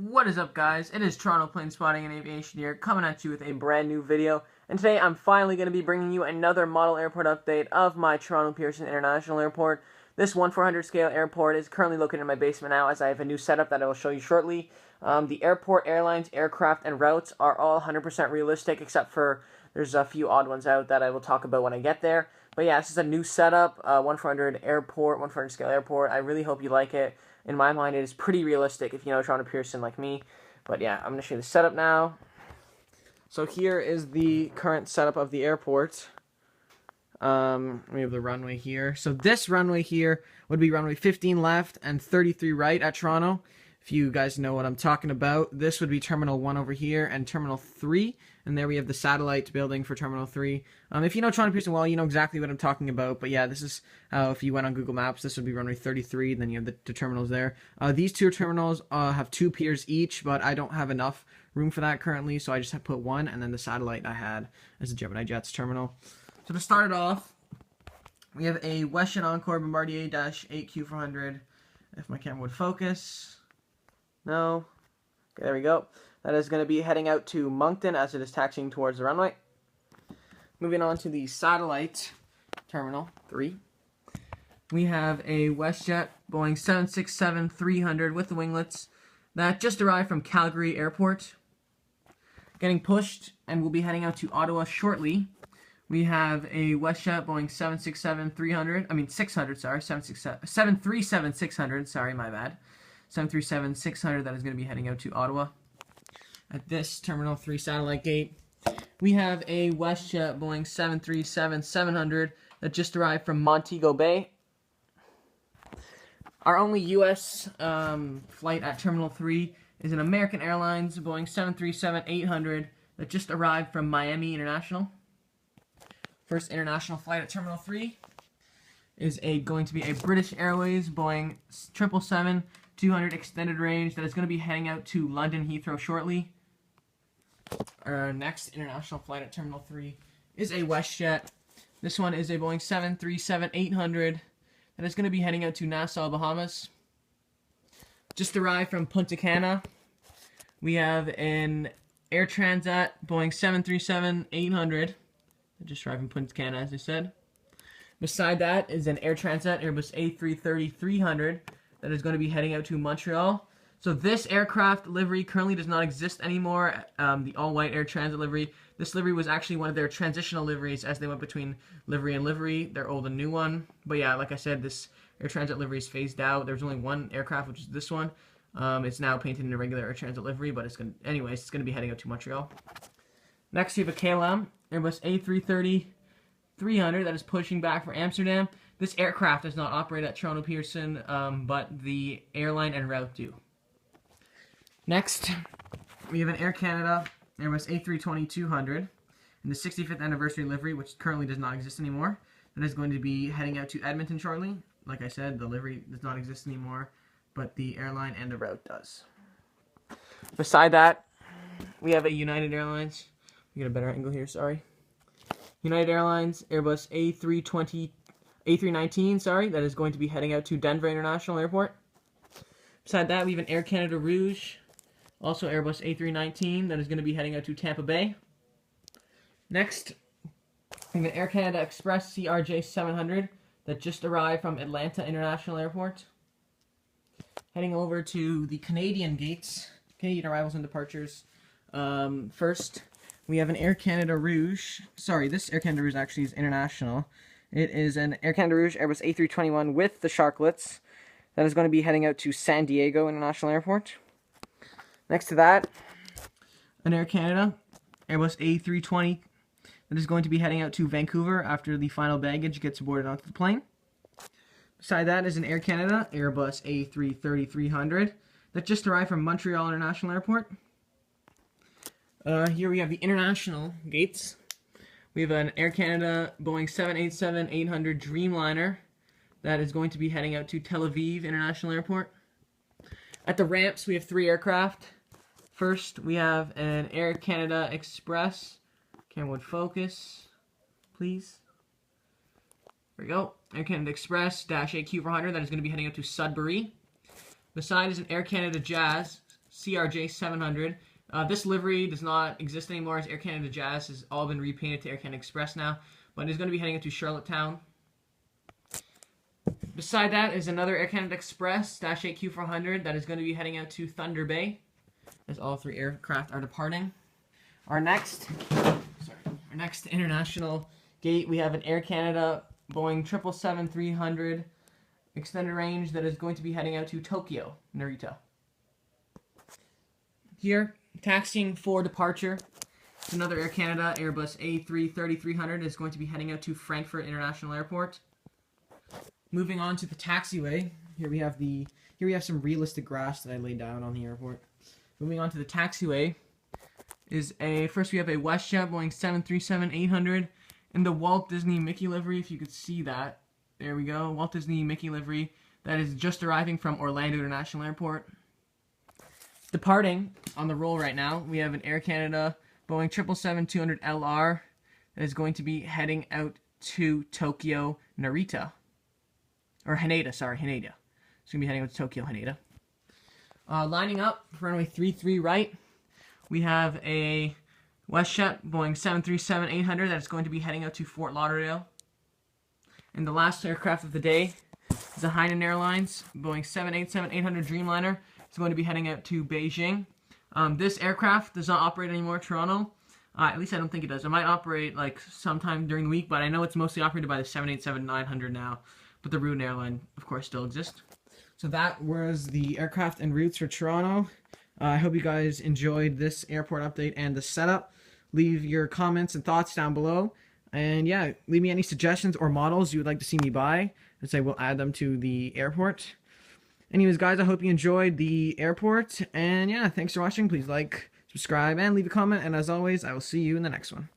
What is up, guys? It is Toronto Plane Spotting and Aviation here, coming at you with a brand new video. And today I'm finally going to be bringing you another model airport update of my Toronto Pearson International Airport. This 1/400 scale airport is currently located in my basement now, as I have a new setup that I will show you shortly. The airport, airlines, aircraft, and routes are all 100% realistic, except for there's a few odd ones out that I will talk about when I get there. But yeah, this is a new setup, 1/400 airport, 1/400 scale airport. I really hope you like it. In my mind, it is pretty realistic if you know Toronto Pearson like me. But yeah, I'm going to show you the setup now. So here is the current setup of the airport. We have the runway here. So this runway here would be runway 15 left and 33 right at Toronto. If you guys know what I'm talking about, this would be Terminal 1 over here and Terminal 3. And there we have the satellite building for Terminal 3. If you know Toronto Pearson well, you know exactly what I'm talking about. But yeah, this is how, if you went on Google Maps, this would be runway 33. And then you have the terminals there. These two terminals have 2 piers each, but I don't have enough room for that currently. So I just have put 1, and then the satellite I had as a Gemini Jets terminal. So to start it off, we have a WestJet Encore Bombardier-8Q400. If my camera would focus. No. Okay, there we go. That is going to be heading out to Moncton as it is taxiing towards the runway. Moving on to the satellite terminal 3. We have a WestJet Boeing 767-300 with the winglets that just arrived from Calgary Airport. Getting pushed and will be heading out to Ottawa shortly. We have a WestJet Boeing 737-600, sorry, my bad. 737-600 that is going to be heading out to Ottawa. At this Terminal 3 satellite gate, we have a WestJet Boeing 737-700 that just arrived from Montego Bay. Our only U.S. flight at Terminal 3 is an American Airlines Boeing 737-800 that just arrived from Miami International. First international flight at Terminal 3 is going to be a British Airways Boeing 777-200 extended range that is going to be heading out to London Heathrow shortly. Our next international flight at Terminal 3 is a WestJet. This one is a Boeing 737-800 that is going to be heading out to Nassau, Bahamas. Just arrived from Punta Cana. We have an Air Transat Boeing 737-800 that just arrived from Punta Cana, as I said. Beside that is an Air Transat Airbus A330-300 that is going to be heading out to Montreal. So this aircraft livery currently does not exist anymore, the all-white Air Transat livery. This livery was actually one of their transitional liveries as they went between livery and livery, their old and new one. But yeah, like I said, this Air Transat livery is phased out. There's only one aircraft, which is this one. It's now painted in a regular Air Transat livery, but it's going to be heading out to Montreal. Next, we have a KLM Airbus A330-300 that is pushing back for Amsterdam. This aircraft does not operate at Toronto Pearson, but the airline and route do. Next, we have an Air Canada Airbus A320-200 in the 65th anniversary livery, which currently does not exist anymore. That is going to be heading out to Edmonton shortly. Like I said, the livery does not exist anymore, but the airline and the route does. Beside that, we have a United Airlines. We get a better angle here, sorry. United Airlines Airbus A319, that is going to be heading out to Denver International Airport. Beside that, we have an Air Canada Rouge, also Airbus A319, that is going to be heading out to Tampa Bay. Next, we have an Air Canada Express CRJ-700 that just arrived from Atlanta International Airport. Heading over to the Canadian gates, Canadian arrivals and departures. First, we have an Air Canada Rouge. Sorry, this Air Canada Rouge actually is international. It is an Air Canada Rouge Airbus A321 with the Sharklets that is going to be heading out to San Diego International Airport. Next to that, an Air Canada Airbus A320 that is going to be heading out to Vancouver after the final baggage gets boarded onto the plane. Beside that is an Air Canada Airbus A330-300 that just arrived from Montreal International Airport. Here we have the international gates. We have an Air Canada Boeing 787-800 Dreamliner that is going to be heading out to Tel Aviv International Airport. At the ramps, we have 3 aircraft. First, we have an Air Canada Express. Camera would focus, please. There we go. Air Canada Express -8Q400 that is going to be heading out to Sudbury. Beside is an Air Canada Jazz CRJ 700. This livery does not exist anymore, as Air Canada Jazz has all been repainted to Air Canada Express now, but it's going to be heading into Charlottetown. Beside that is another Air Canada Express Dash 8 Q400 that is going to be heading out to Thunder Bay, as all three aircraft are departing. Our next international gate, we have an Air Canada Boeing 777-300 extended range that is going to be heading out to Tokyo, Narita. Here, taxiing for departure, another Air Canada Airbus A330-300 is going to be heading out to Frankfurt International Airport. Moving on to the taxiway, here we have some realistic grass that I laid down on the airport. Moving on to the taxiway first we have a WestJet Boeing 737-800 in the Walt Disney Mickey livery, if you could see that. There we go, Walt Disney Mickey livery that is just arriving from Orlando International Airport. Departing on the roll right now, we have an Air Canada Boeing 777-200LR that is going to be heading out to Tokyo, Narita. Or Haneda, sorry, Haneda. It's going to be heading out to Tokyo, Haneda. Lining up for runway 33 right, we have a WestJet Boeing 737-800 that is going to be heading out to Fort Lauderdale. And the last aircraft of the day is a Hainan Airlines Boeing 787-800 Dreamliner. It's going to be heading out to Beijing. This aircraft does not operate anymore, Toronto. At least I don't think it does. It might operate like sometime during the week, but I know it's mostly operated by the 787-900 now. But the route and airline, of course, still exists. So that was the aircraft and routes for Toronto. I hope you guys enjoyed this airport update and the setup. Leave your comments and thoughts down below. And yeah, leave me any suggestions or models you would like to see me buy, and say we'll add them to the airport. Anyways, guys, I hope you enjoyed the airport. And yeah, thanks for watching. Please like, subscribe, and leave a comment. And as always, I will see you in the next one.